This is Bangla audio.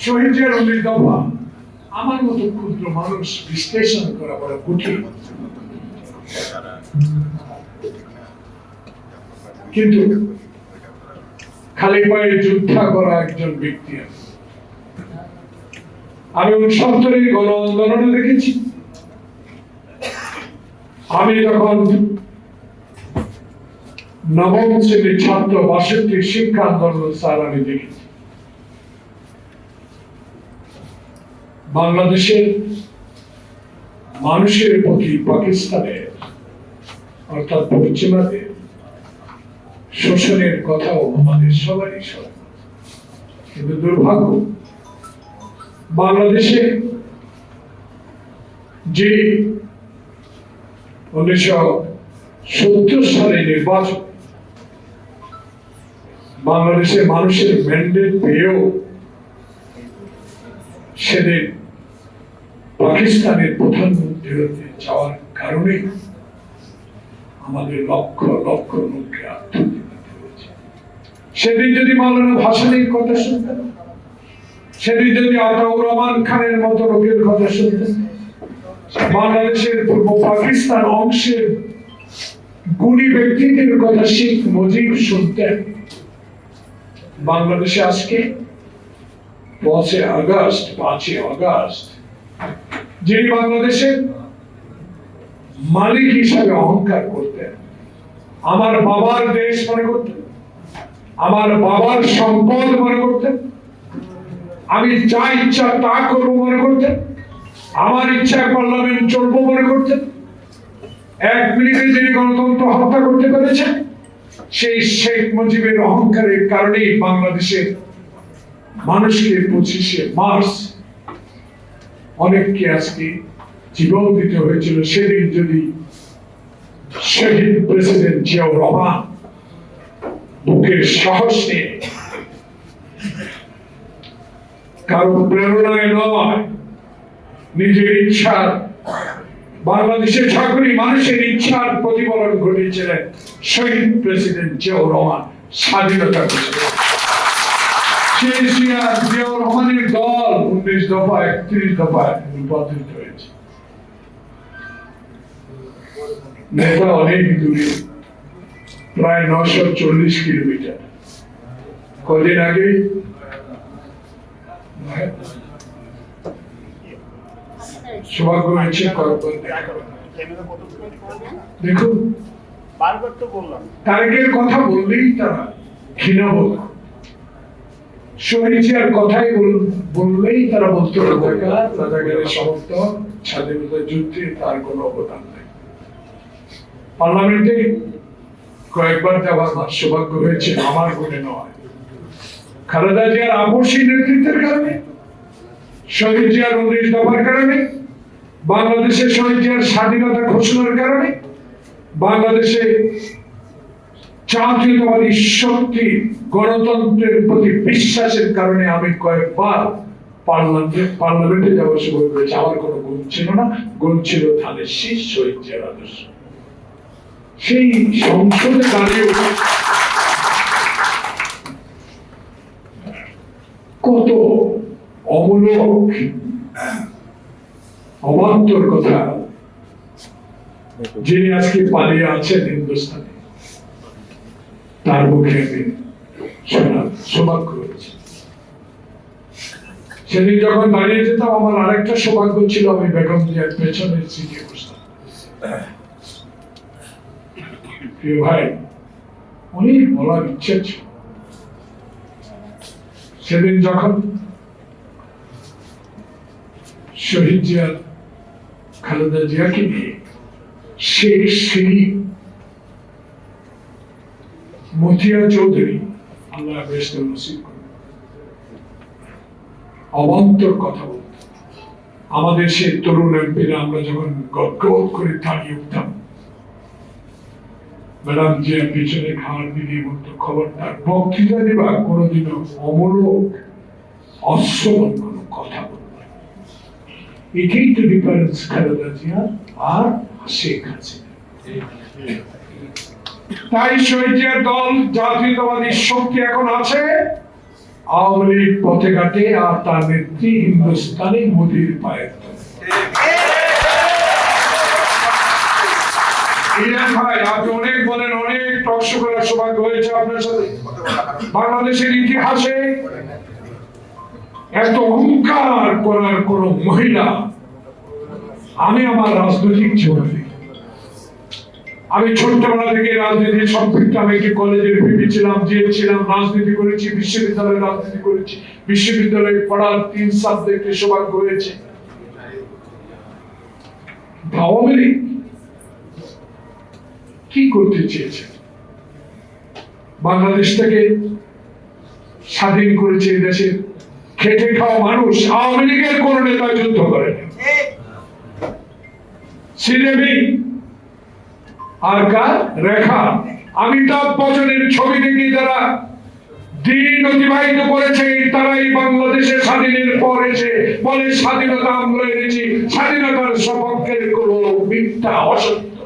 শহীদের অনেক দফা আমার মতো ক্ষুদ্র মানুষ বিশ্লেষণ করা বড় কঠিন, কিন্তু খালি পায়ে যোদ্ধা করা একজন ব্যক্তি আছে। আমি 69 গণ আন্দোলনে দেখেছি। আমি যখন নবম শ্রেণীর ছাত্র 62 শিক্ষা আন্দোলন স্যার আমি দেখেছি। বাংলাদেশের মানুষের প্রতি পাকিস্তানের অর্থাৎ পশ্চিমাদের শোষণের কথাও আমাদের সবারই স্মরণ। কিন্তু দুর্ভাগ্য, বাংলাদেশে যে 1970 সালে নির্বাচন বাংলাদেশের মানুষের ম্যান্ডেট পেয়েও সেদিন পাকিস্তানের প্রধানমন্ত্রী হতে যাওয়ার কারণে আমাদের লক্ষ লক্ষ লোককে আত্মহত্যা হয়েছে। সেদিন যদি মাওলানা ভাসানীর কথা শুনতেন, সেদিন যদি আতাউর রহমান খানের মতো লোকের কথা শুনতেন, বাংলাদেশের পূর্ব পাকিস্তান অংশের গুণী ব্যক্তিদের কথা শেখ মুজিব শুনতেন, বাংলাদেশে আজকে 5 আগস্ট যিনি বাংলাদেশের মালিক হিসাবে অহংকার করতেন, আমার বাবার দেশ মনে করতেন, আমার বাবার সম্পদ মনে করতেন, আমি যা ইচ্ছা তা করবো মনে করতেন, আমার ইচ্ছায় পার্লামেন্ট চলবো মনে করতেন। 1 মিনিটে যিনি গণতন্ত্র হত্যা করতে পেরেছেন, সেই শেখ মুজিবের অহংকারের কারণেই বাংলাদেশের মানুষকে 25শে মার্চ অনেককে আজকে জীবন দিতে হয়েছিল। সেদিন যদি শহীদ প্রেসিডেন্ট জিয়াউর রহমান বুকের সাহস নিয়ে কারো প্রেরণায় নয়, নিজের ইচ্ছা, বাংলাদেশের সকল মানুষের ইচ্ছার প্রতিফলন ঘটিয়েছিলেন শহীদ প্রেসিডেন্ট জিয়াউর রহমান স্বাধীনতা ঘোষণা। জিয়াউর রহমানের দল 19 দফা 31 দফায় রূপান্তরিত হয়েছে। নেতা অনেক দূরে, প্রায় 940 কিলোমিটার। কদিন আগে সৌভাগ্য হয়েছে দেখুন, তারেকের কথা বললেই তারা ঘৃণা বোধ, শহীদ জিয়ার কথাই বললেই তারা বলতে রাজাকারের সমর্থক, স্বাধীনতা যুদ্ধে তার কোনো অবদান নেই। পার্লামেন্টে কয়েকবার যাওয়ার সৌভাগ্য হয়েছে, আমার গুণে নয়, খালেদা জিয়ার আপসী নেতৃত্বের কারণে, শহীদ জিয়ার 19 দফার কারণে, বাংলাদেশের শহীদ জিয়ার স্বাধীনতা ঘোষণার কারণে, বাংলাদেশে জাতীয়তাবাদী শক্তি গণতন্ত্রের প্রতি বিশ্বাসের কারণে আমি কয়েকবার পার্লামেন্টে যাওয়ার সুযোগ পেয়েছি। আমার কোনো গুণ ছিল না, গুণ ছিল ধানের শীষ শহীদ জিয়ার আদর্শ। সেই সংসদে দাঁড়িয়ে কত অমূলক অবান্তর কথা যিনি আজকে পালিয়ে আছেন হিন্দুস্তানে, তার মুখে আমি শোনার সৌভাগ্য হয়েছে। সেদিন যখন দাঁড়িয়ে যেতাম, আমার আরেকটা সৌভাগ্য ছিল, আমি বেগম জিয়ার পেছনের সিটে বসতাম। প্রিয় ভাই, অনেক বলার ইচ্ছে ছিল। সেদিন যখন শহীদ জিয়া খালেদা জিয়াকে নিয়ে শেখ শরীফ মতিয়া চৌধুরী, আল্লাহ বেহেশতে নসিব করুন, অবান্তর কথা বলত, আমাদের সেই তরুণ এমপিরা আমরা যখন গদগদ করে দাঁড়িয়ে উঠতাম, ম্যাডাম যে পিছনে খাওয়ার দিকে বলতো খবরদার বক্তৃতা দেবা কোনোদিনও অমূলক অশ্রবণ কোনো কথা বলবে। এটাই তো ডিফারেন্স খালেদা জিয়া আর শেখ হাসিনা। তাই শহীদ জিয়ার দল জাতীয়তাবাদী শক্তি এখন আছে, আওয়ামী লীগ পথে ঘাটে আর তার নেত্রী হিন্দুস্তানি মোদীর পায়ের তলায়। আপনি অনেক বলেন, অনেক টকশো করার সৌভাগ্য হয়েছে আপনার সাথে। বাংলাদেশের ইতিহাসে এত অহংকার করার কোন মহিলা আমি আমার রাজনৈতিক জীবনে, আমি ছোট্টবেলা থেকে রাজনীতির সম্পৃক্ত। আমি একটি কলেজের ভিপি ছিলাম, জেল ছিলাম, রাজনীতি করেছি, বিশ্ববিদ্যালয়ে রাজনীতি করেছি, বিশ্ববিদ্যালয়ে পড়ার 3 সাবজেক্টে সৌভাগ্য হয়েছে। আওয়ামী লীগ কি করতে চেয়েছে? বাংলাদেশটাকে স্বাধীন করেছে দেশের খেটে খাওয়া মানুষ। আওয়ামী লীগের কোন নেতা যুদ্ধ করেন, শ্রীদেবী আর কার রেখা, অমিতাভ বচ্চনের ছবি দেখে যারা দিন অতিবাহিত করেছে, তারাই বাংলাদেশের স্বাধীনের পর এসে বলে স্বাধীনতা আমরা এনেছি। স্বাধীনতার সপক্ষের কোন মিথ্যা অসত্য